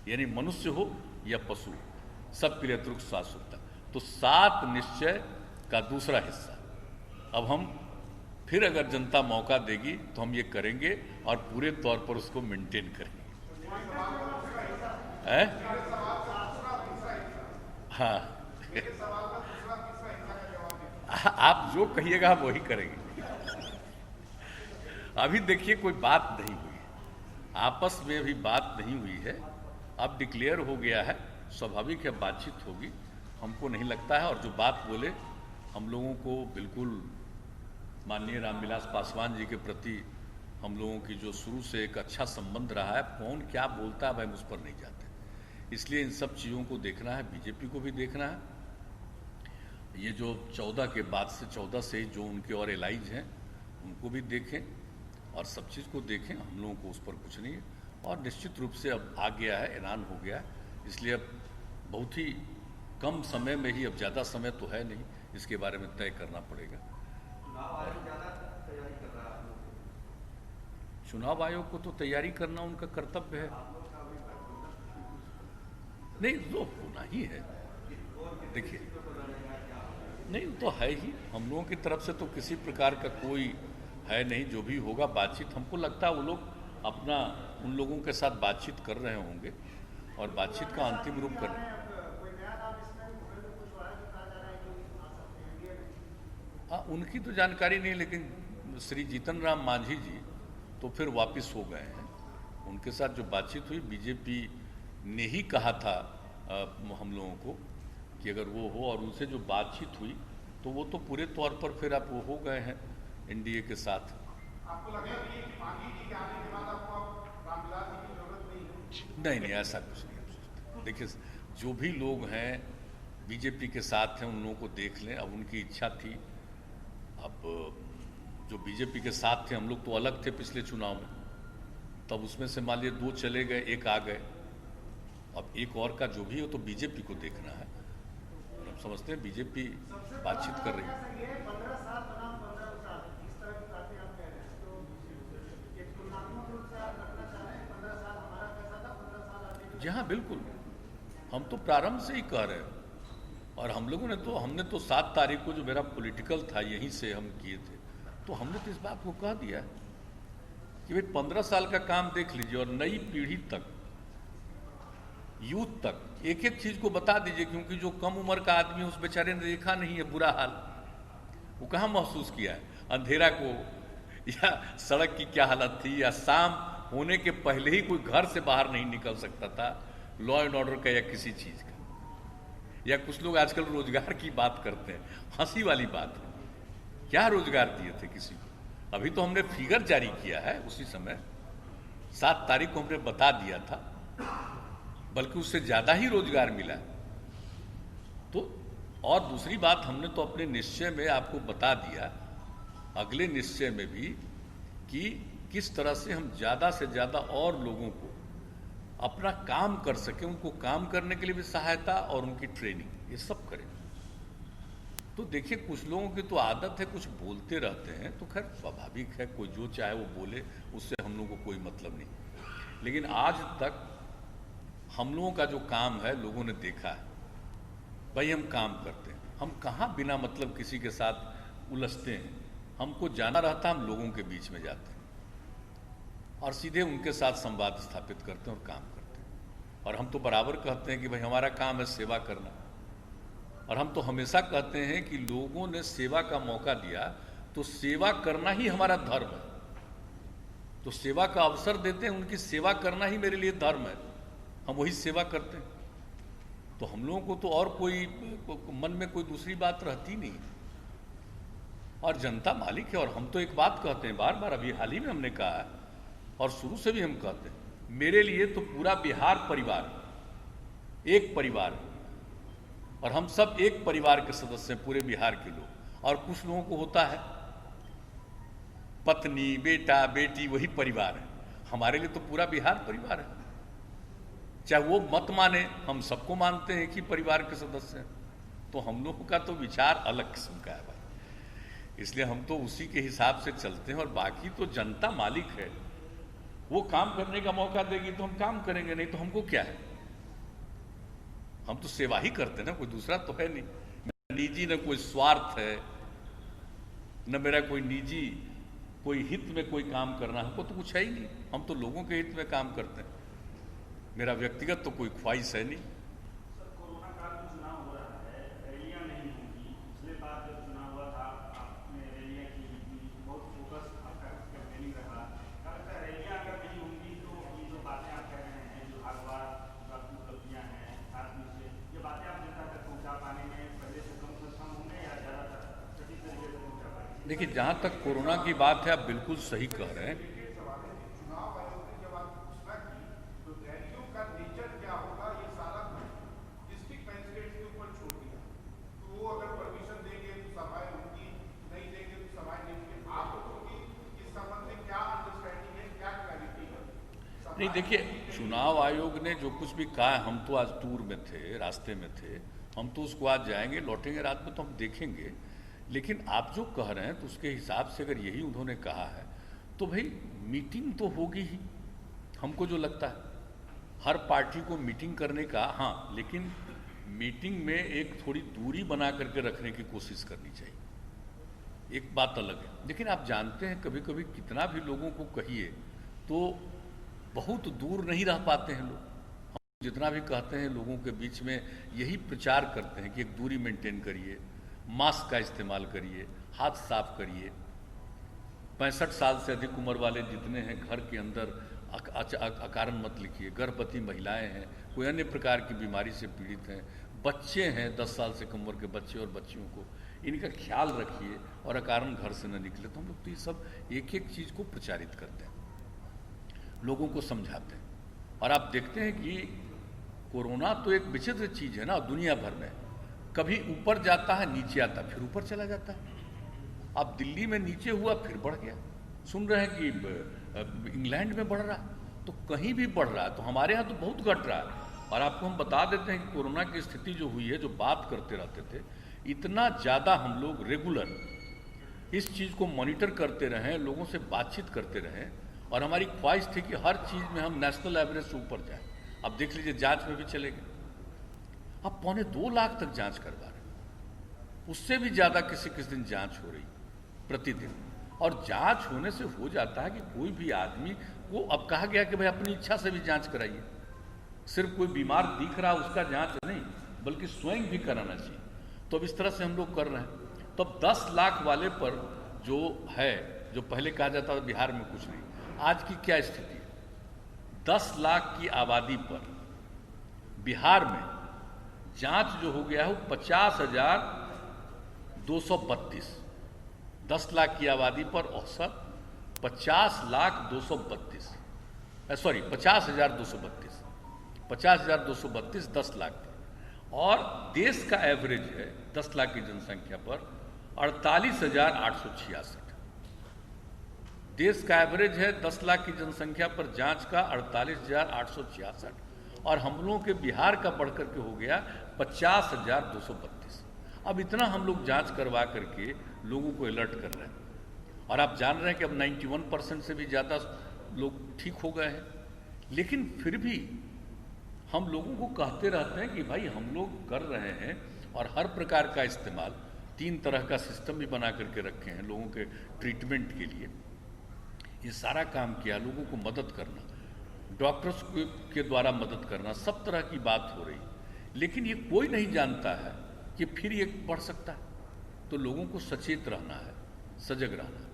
यानी मनुष्य हो या पशु, सबके लिए अतिरिक्त स्वास्थ्य होता है। तो 7 निश्चय का दूसरा हिस्सा अब हम फिर अगर जनता मौका देगी तो हम ये करेंगे, और पूरे तौर पर उसको मेंटेन करेंगे। हाँ आप जो कहिएगा हम वही करेंगे। अभी देखिए कोई बात नहीं हुई, आपस में भी बात नहीं हुई है, अब डिक्लेयर हो गया है, स्वाभाविक है बातचीत होगी, हमको नहीं लगता है। और जो बात बोले, हम लोगों को बिल्कुल माननीय रामविलास पासवान जी के प्रति हम लोगों की जो शुरू से एक अच्छा संबंध रहा है, कौन क्या बोलता है भाई उस पर नहीं जाते, इसलिए इन सब चीज़ों को देखना है, बीजेपी को भी देखना है। ये जो 14 के बाद से, 14 से जो उनके और एलाइज हैं उनको भी देखें, और सब चीज़ को देखें, हम लोगों को उस पर कुछ नहीं है। और निश्चित रूप से अब आ गया है, ऐलान हो गया है, इसलिए अब बहुत ही कम समय में ही, अब ज़्यादा समय तो है नहीं, इसके बारे में तय करना पड़ेगा। चुनाव आयोग को तो तैयारी करना उनका कर्तव्य है, नहीं जो होना ही है। देखिए नहीं तो है ही, हम लोगों की तरफ से तो किसी प्रकार का कोई है नहीं, जो भी होगा बातचीत, हमको लगता है वो लोग अपना उन लोगों के साथ बातचीत कर रहे होंगे, और बातचीत का अंतिम रूप कर। हाँ उनकी तो जानकारी नहीं, लेकिन श्री जीतन राम मांझी जी तो फिर वापस हो गए हैं। उनके साथ जो बातचीत हुई, बीजेपी ने ही कहा था हम लोगों को कि अगर वो हो, और उनसे जो बातचीत हुई तो वो तो पूरे तौर पर फिर आप वो हो गए हैं NDA के साथ। आपको लग रहा है कि मांझी जी के आने के बाद आपको अब रामविलास जी की जरूरत नहीं है? नहीं, ऐसा कुछ नहीं। देखिए जो भी लोग हैं बीजेपी के साथ हैं, उन लोगों को देख लें, अब उनकी इच्छा थी। अब जो बीजेपी के साथ थे, हम लोग तो अलग थे पिछले चुनाव में, तब उसमें से मान लीजिए 2 चले गए, 1 आ गए, अब एक और का जो भी हो तो बीजेपी को देखना है। और हम समझते हैं बीजेपी बातचीत कर रही है। जी हाँ, बिल्कुल, हम तो प्रारंभ से ही कह रहे हैं। और हम लोगों ने तो हमने तो 7 तारीख को जो मेरा पॉलिटिकल था यहीं से हम किए थे, तो हमने तो इस बात को कह दिया कि भाई 15 साल का काम देख लीजिए और नई पीढ़ी तक, यूथ तक एक एक चीज को बता दीजिए, क्योंकि जो कम उम्र का आदमी है उस बेचारे ने देखा नहीं है बुरा हाल, वो कहाँ महसूस किया है अंधेरा को, या सड़क की क्या हालत थी, या शाम होने के पहले ही कोई घर से बाहर नहीं निकल सकता था लॉ एंड ऑर्डर का या किसी चीज का। या कुछ लोग आजकल रोजगार की बात करते हैं, हंसी वाली बात है, क्या रोजगार दिए थे किसी को? अभी तो हमने फिगर जारी किया है, उसी समय 7 तारीख को हमने बता दिया था, बल्कि उससे ज्यादा ही रोजगार मिला। तो और दूसरी बात, हमने तो अपने निश्चय में आपको बता दिया, अगले निश्चय में भी, कि किस तरह से हम ज्यादा से ज्यादा और लोगों को अपना काम कर सके, उनको काम करने के लिए भी सहायता और उनकी ट्रेनिंग, ये सब करें। तो देखिए, कुछ लोगों की तो आदत है कुछ बोलते रहते हैं, तो खैर स्वाभाविक है, कोई जो चाहे वो बोले, उससे हम लोगों को कोई मतलब नहीं। लेकिन आज तक हम लोगों का जो काम है लोगों ने देखा है, भाई हम काम करते हैं, हम कहाँ बिना मतलब किसी के साथ उलझते हैं। हमको जाना रहता, हम लोगों के बीच में जाते हैं और सीधे उनके साथ संवाद स्थापित करते हैं और काम करते हैं। और हम तो बराबर कहते हैं कि भाई हमारा काम है सेवा करना, और हम तो हमेशा कहते हैं कि लोगों ने सेवा का मौका दिया तो सेवा करना ही हमारा धर्म है। तो सेवा का अवसर देते हैं, उनकी सेवा करना ही मेरे लिए धर्म है, हम वही सेवा करते हैं। तो हम लोगों को तो और कोई मन में कोई दूसरी बात रहती नहीं, और जनता मालिक है। और हम तो एक बात कहते हैं बार बार, अभी हाल ही में हमने कहा है और शुरू से भी हम कहते हैं, मेरे लिए तो पूरा बिहार परिवार एक परिवार है, और हम सब एक परिवार के सदस्य हैं, पूरे बिहार के लोग। और कुछ लोगों को होता है पत्नी, बेटा, बेटी, वही परिवार है। हमारे लिए तो पूरा बिहार परिवार है, चाहे वो मत माने, हम सबको मानते हैं कि परिवार के सदस्य हैं। तो हम लोगों का तो विचार अलग किस्म का है भाई, इसलिए हम तो उसी के हिसाब से चलते हैं। और बाकी तो जनता मालिक है, वो काम करने का मौका देगी तो हम काम करेंगे, नहीं तो हमको क्या है, हम तो सेवा ही करते हैं ना, कोई दूसरा तो है नहीं। मेरा निजी न कोई स्वार्थ है, न मेरा कोई निजी कोई हित में कोई काम करना, हमको तो कुछ है ही नहीं। हम तो लोगों के हित में काम करते हैं, मेरा व्यक्तिगत तो कोई ख्वाहिश है नहीं। सर, कोरोना काल में चुनाव हो रहा है, रैलियां नहीं होंगी। पिछले बार जब चुनाव हुआ था आपने रैलियां की थी, बहुत फोकस आपका कैंपेनिंग रहा। रैलियां अगर नहीं होंगी तो ये जो बातें आप कह रहे हैं, जो भागवाद, जो आपकी उपलब्धियां हैं, साथ में से ये बातें आप जनता तक पहुंचा पाने में पहले से कम होंगे या ज्यादातर सटीक तरीके से पहुंचा पाएंगे? देखिए, जहां तक कोरोना की बात है, आप बिल्कुल सही कह रहे हैं। नहीं, देखिए, चुनाव आयोग ने जो कुछ भी कहा है, हम तो आज टूर में थे, रास्ते में थे, हम तो उसको आज जाएंगे, लौटेंगे रात में तो हम देखेंगे। लेकिन आप जो कह रहे हैं तो उसके हिसाब से अगर यही उन्होंने कहा है तो भाई मीटिंग तो होगी ही। हमको जो लगता है हर पार्टी को मीटिंग करने का, हाँ, लेकिन मीटिंग में एक थोड़ी दूरी बना करके रखने की कोशिश करनी चाहिए, एक बात अलग है। लेकिन आप जानते हैं कभी कभी कितना भी लोगों को कहिए तो बहुत दूर नहीं रह पाते हैं लोग। हम जितना भी कहते हैं लोगों के बीच में यही प्रचार करते हैं कि एक दूरी मेंटेन करिए, मास्क का इस्तेमाल करिए, हाथ साफ करिए। 65 साल से अधिक उम्र वाले जितने हैं घर के अंदर अकारण मत लिखिए। गर्भवती महिलाएं हैं, कोई अन्य प्रकार की बीमारी से पीड़ित हैं, बच्चे हैं, 10 साल से कम उम्र के बच्चे और बच्चियों को, इनका ख्याल रखिए और अकारण घर से न निकले। तो हम लोग तो ये सब एक एक चीज़ को प्रचारित करते हैं, लोगों को समझाते हैं। और आप देखते हैं कि कोरोना तो एक विचित्र चीज़ है ना, दुनिया भर में कभी ऊपर जाता है, नीचे आता है, फिर ऊपर चला जाता है। अब दिल्ली में नीचे हुआ, फिर बढ़ गया। सुन रहे हैं कि इंग्लैंड में बढ़ रहा, तो कहीं भी बढ़ रहा है, तो हमारे यहाँ तो बहुत घट रहा है। और आपको हम बता देते हैं कि कोरोना की स्थिति जो हुई है, जो बात करते रहते थे, इतना ज़्यादा हम लोग रेगुलर इस चीज़ को मॉनिटर करते रहें, लोगों से बातचीत करते रहें, और हमारी ख्वाहिश थी कि हर चीज़ में हम नेशनल एवरेज से ऊपर जाएं। अब देख लीजिए, जांच में भी चले गए, अब 2.25 लाख तक जांच करवा रहे हैं, उससे भी ज़्यादा किसी किसी दिन जांच हो रही प्रतिदिन। और जांच होने से हो जाता है कि कोई भी आदमी को अब कहा गया कि भाई अपनी इच्छा से भी जांच कराइए, सिर्फ कोई बीमार दिख रहा उसका जांच नहीं, बल्कि स्वयं भी कराना चाहिए। तो अब इस तरह से हम लोग कर रहे हैं। तो अब 10 लाख वाले पर जो है, जो पहले कहा जाता था बिहार में कुछ नहीं, आज की क्या स्थिति है? 10 लाख की आबादी पर बिहार में जांच जो हो गया है वो 50,232। 10 लाख की आबादी पर औसत 50,232, सॉरी 50,232, 50,232 10 लाख की। और देश का एवरेज है 10 लाख की जनसंख्या पर 48,866। देश का एवरेज है 10 लाख की जनसंख्या पर जांच का 48,866, और हम लोगों के बिहार का बढ़कर के हो गया 50,232। अब इतना हम लोग जांच करवा करके लोगों को अलर्ट कर रहे हैं, और आप जान रहे हैं कि अब 91% से भी ज़्यादा लोग ठीक हो गए हैं। लेकिन फिर भी हम लोगों को कहते रहते हैं कि भाई हम लोग कर रहे हैं, और हर प्रकार का इस्तेमाल, 3 तरह का सिस्टम भी बना करके रखे हैं लोगों के ट्रीटमेंट के लिए। ये सारा काम किया, लोगों को मदद करना, डॉक्टर्स के द्वारा मदद करना, सब तरह की बात हो रही, लेकिन ये कोई नहीं जानता है कि फिर ये बढ़ सकता है। तो लोगों को सचेत रहना है, सजग रहना है।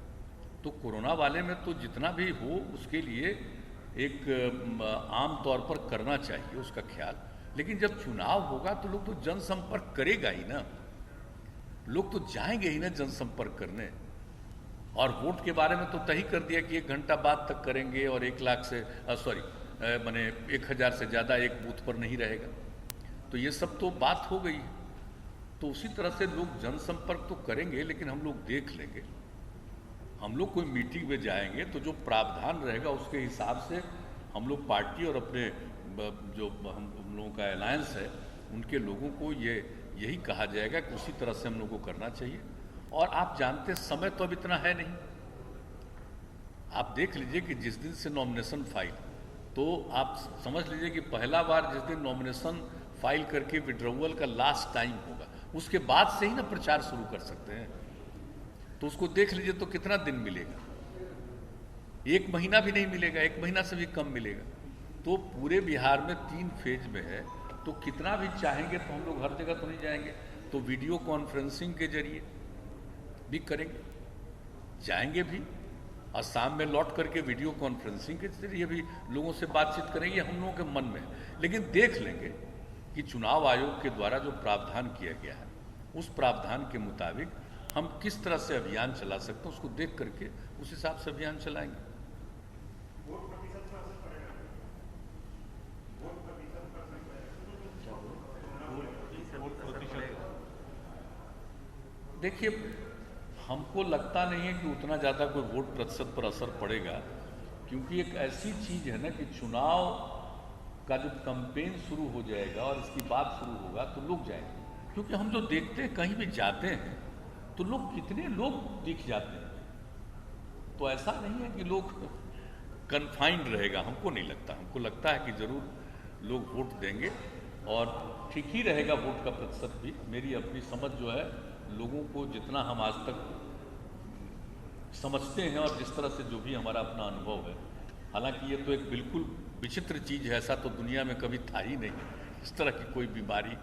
तो कोरोना वाले में तो जितना भी हो उसके लिए एक आम तौर पर करना चाहिए उसका ख्याल, लेकिन जब चुनाव होगा तो लोग तो जनसंपर्क करेगा ही ना, लोग तो जाएंगे ही ना जनसंपर्क करने। और वोट के बारे में तो तय कर दिया कि 1 घंटा बाद तक करेंगे, और 1 लाख से माने 1,000 से ज़्यादा एक बूथ पर नहीं रहेगा। तो ये सब तो बात हो गई है। तो उसी तरह से लोग जनसंपर्क तो करेंगे, लेकिन हम लोग देख लेंगे, हम लोग कोई मीटिंग में जाएंगे तो जो प्रावधान रहेगा उसके हिसाब से हम लोग पार्टी और अपने जो हम लोगों का अलायंस है उनके लोगों को यही कहा जाएगा कि उसी तरह से हम लोग को करना चाहिए। और आप जानते समय तो अब इतना है नहीं। आप देख लीजिए कि जिस दिन से नॉमिनेशन फाइल, तो आप समझ लीजिए कि पहला बार जिस दिन नॉमिनेशन फाइल करके विड्रॉवल का लास्ट टाइम होगा, उसके बाद से ही ना प्रचार शुरू कर सकते हैं। तो उसको देख लीजिए तो कितना दिन मिलेगा, 1 महीना भी नहीं मिलेगा, 1 महीना से भी कम मिलेगा। तो पूरे बिहार में 3 फेज में है, तो कितना भी चाहेंगे तो हम लोग हर जगह तो नहीं जाएंगे, तो वीडियो कॉन्फ्रेंसिंग के जरिए भी करेंगे, जाएंगे भी, और शाम में लौट करके वीडियो कॉन्फ्रेंसिंग के जरिए भी लोगों से बातचीत करेंगे। हम लोगों के मन में है, लेकिन देख लेंगे कि चुनाव आयोग के द्वारा जो प्रावधान किया गया है उस प्रावधान के मुताबिक हम किस तरह से अभियान चला सकते हैं, उसको देख करके उस हिसाब से अभियान चलाएंगे। वोट प्रतिशत पर असर पड़ेगा, वोट प्रतिशत पर असर पड़ेगा। देखिए, हमको लगता नहीं है कि उतना ज़्यादा कोई वोट प्रतिशत पर असर पड़ेगा, क्योंकि एक ऐसी चीज़ है ना कि चुनाव का जब कैंपेन शुरू हो जाएगा और इसकी बात शुरू होगा तो लोग जाएंगे। क्योंकि हम जो देखते हैं, कहीं भी जाते हैं तो लोग, कितने लोग दिख जाते हैं, तो ऐसा नहीं है कि लोग कन्फाइंड रहेगा, हमको नहीं लगता। हमको लगता है कि ज़रूर लोग वोट देंगे और ठीक ही रहेगा वोट का प्रतिशत भी। मेरी अपनी समझ जो है, लोगों को जितना हम आज तक समझते हैं और जिस तरह से जो भी हमारा अपना अनुभव है, हालांकि ये तो एक बिल्कुल विचित्र चीज़ है, ऐसा तो दुनिया में कभी था ही नहीं, इस तरह की कोई बीमारी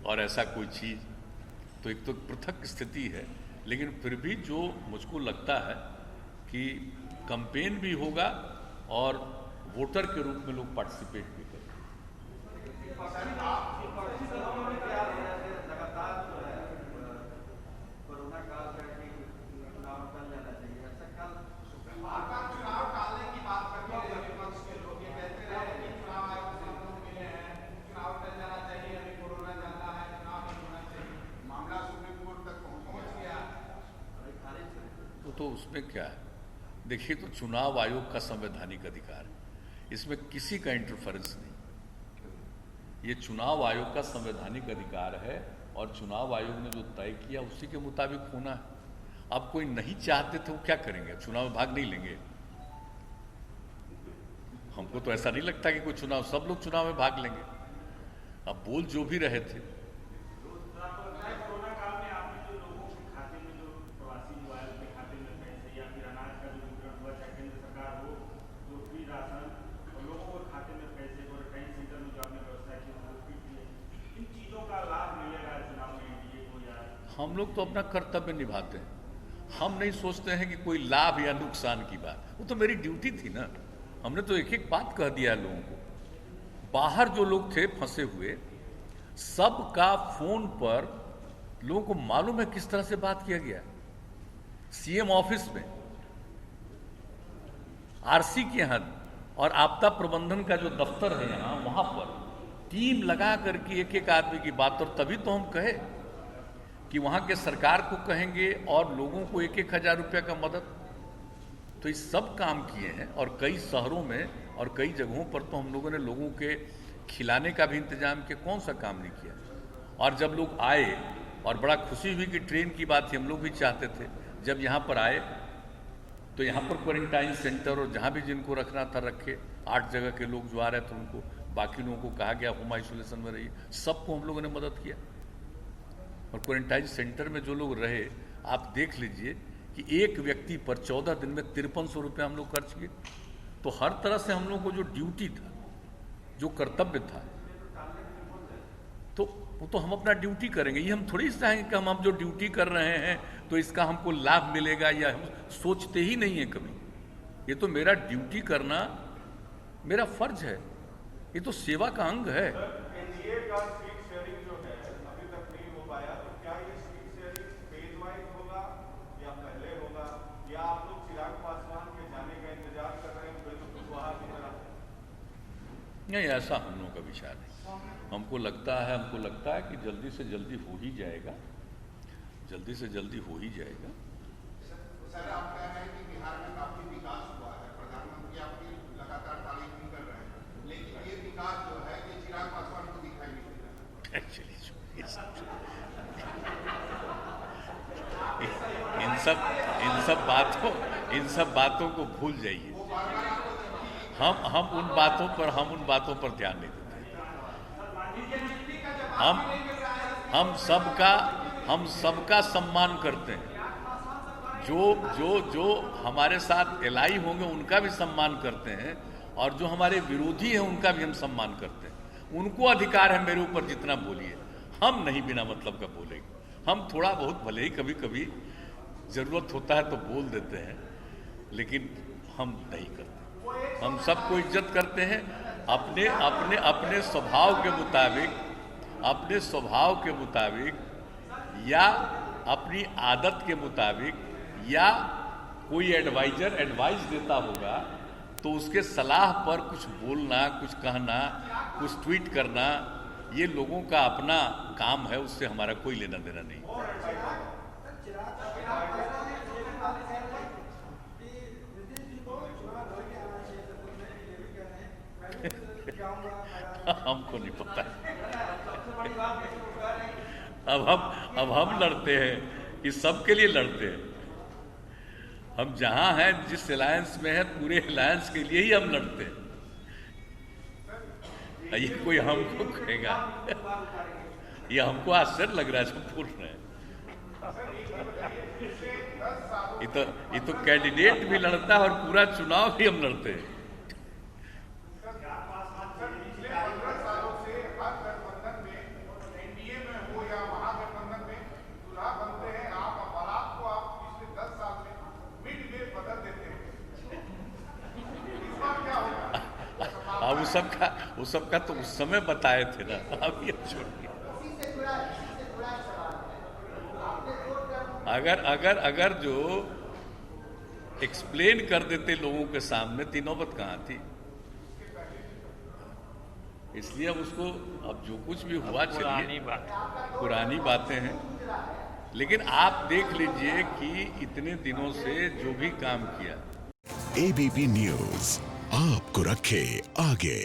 और ऐसा कोई चीज़, तो एक तो पृथक स्थिति है। लेकिन फिर भी जो मुझको लगता है कि कैंपेन भी होगा और वोटर के रूप में लोग पार्टिसिपेट भी करेंगे। तो उसमें क्या है, देखिए, तो चुनाव आयोग का संवैधानिक अधिकार है, इसमें किसी का इंटरफेरेंस नहीं। ये चुनाव आयोग का संवैधानिक अधिकार है और चुनाव आयोग ने जो तय किया उसी के मुताबिक होना है। अब कोई नहीं चाहते थे वो क्या करेंगे, चुनाव में भाग नहीं लेंगे? हमको तो ऐसा नहीं लगता कि कोई चुनाव, सब लोग चुनाव में भाग लेंगे। अब बोल जो भी रहे थे, कोरोना काल में आपने जो लोगों के खाते में जो प्रवासी जो आए उनके खाते में पैसे या फिर अनाज का जो वितरण हुआ, चाहे केंद्र सरकार हो जो फ्री राशन और लोगों के खाते में पैसे क्वारंटाइन सेंटर में जो आपने व्यवस्था की वो फ्री है, इन चीजों का लाभ मिलेगा चुनाव में एनडीए को? या हम लोग तो अपना कर्तव्य निभाते हैं, हम नहीं सोचते हैं कि कोई लाभ या नुकसान की बात। वो तो मेरी ड्यूटी थी ना, हमने तो एक एक बात कह दिया है लोगों को। बाहर जो लोग थे फंसे हुए, सबका फोन पर लोगों को मालूम है किस तरह से बात किया गया। सीएम ऑफिस में, आरसी के यहाँ और आपदा प्रबंधन का जो दफ्तर है यहाँ, वहां पर टीम लगा करके एक एक आदमी की बात। और तभी तो हम कहे कि वहां के सरकार को कहेंगे और लोगों को 1-1 हज़ार रुपया का मदद। तो ये सब काम किए हैं और कई शहरों में और कई जगहों पर तो हम लोगों ने लोगों के खिलाने का भी इंतजाम किया, कौन सा काम नहीं किया। और जब लोग आए और बड़ा खुशी हुई कि ट्रेन की बात थी, हम लोग भी चाहते थे, जब यहाँ पर आए तो यहाँ पर क्वारंटाइन सेंटर और जहाँ भी जिनको रखना था रखे। 8 जगह के लोग जो आ रहे थे उनको, बाकी लोगों को कहा गया होम आइसोलेशन में रहिए, सबको हम लोगों ने मदद किया। और क्वारंटाइन सेंटर में जो लोग रहे, आप देख लीजिए कि एक व्यक्ति पर 14 दिन में 5300 रुपये हम लोग खर्च किए। तो हर तरह से हम लोग को जो ड्यूटी था, जो कर्तव्य था, तो वो तो हम अपना ड्यूटी करेंगे। ये हम थोड़ी चाहेंगे कि हम जो ड्यूटी कर रहे हैं तो इसका हमको लाभ मिलेगा, या हम सोचते ही नहीं है कभी। ये तो मेरा ड्यूटी करना मेरा फर्ज है, ये तो सेवा का अंग है। एनडीए का सीट शेयरिंग जो है अभी तक नहीं हो पाया, तो क्या ये सीट शेयरिंग फेज वाइज होगा या पहले होगा, या आप लोग चिराग पासवान के जाने का इंतजार कर रहे हैं बिल्कुल कुशवाहा की तरह? नहीं, ऐसा हम लोगों का विचार नहीं। हमको लगता है कि जल्दी से जल्दी हो ही जाएगा, जल्दी से जल्दी हो ही जाएगा। सर, आप कह रहे हैं कि बिहार में काफी विकास हुआ है, प्रधानमंत्री आपकी लगातार तारीफ भी कर रहे हैं, लेकिन ये विकास जो है ये चिराग पासवान को दिखाई नहीं दे रहा। एक्चुअली इन सब बातों को भूल जाइए। हम उन बातों पर ध्यान नहीं देते। हम सबका सम्मान करते हैं। जो हमारे साथ एलाई होंगे उनका भी सम्मान करते हैं, और जो हमारे विरोधी हैं उनका भी हम सम्मान करते हैं। उनको अधिकार है मेरे ऊपर जितना बोलिए, हम नहीं बिना मतलब का बोलेंगे। हम थोड़ा बहुत भले ही कभी कभी जरूरत होता है तो बोल देते हैं, लेकिन हम नहीं करते। हम सबको इज्जत करते हैं, अपने स्वभाव के मुताबिक या अपनी आदत के मुताबिक, या कोई एडवाइस देता होगा तो उसके सलाह पर कुछ बोलना, कुछ कहना, कुछ ट्वीट करना, ये लोगों का अपना काम है, उससे हमारा कोई लेना देना नहीं। हमको नहीं पता। अब हम लड़ते हैं कि सबके लिए लड़ते हैं। हम जहां हैं, जिस अलायंस में है, पूरे अलायंस के लिए ही हम लड़ते हैं। ये कोई हमको कहेगा, ये हमको आश्चर्य लग रहा है सब बोल रहे हैं। ये तो कैंडिडेट भी लड़ता है और पूरा चुनाव भी हम लड़ते हैं। वो सबका तो उस समय बताए थे ना, अब ये छोड़िए। अगर जो एक्सप्लेन कर देते लोगों के सामने, तो नौबत कहाँ थी। इसलिए अब उसको, अब जो कुछ भी हुआ चलिए, पुरानी बातें हैं। लेकिन आप देख लीजिए कि इतने दिनों से जो भी काम किया। एबीपी न्यूज आपको रखे आगे।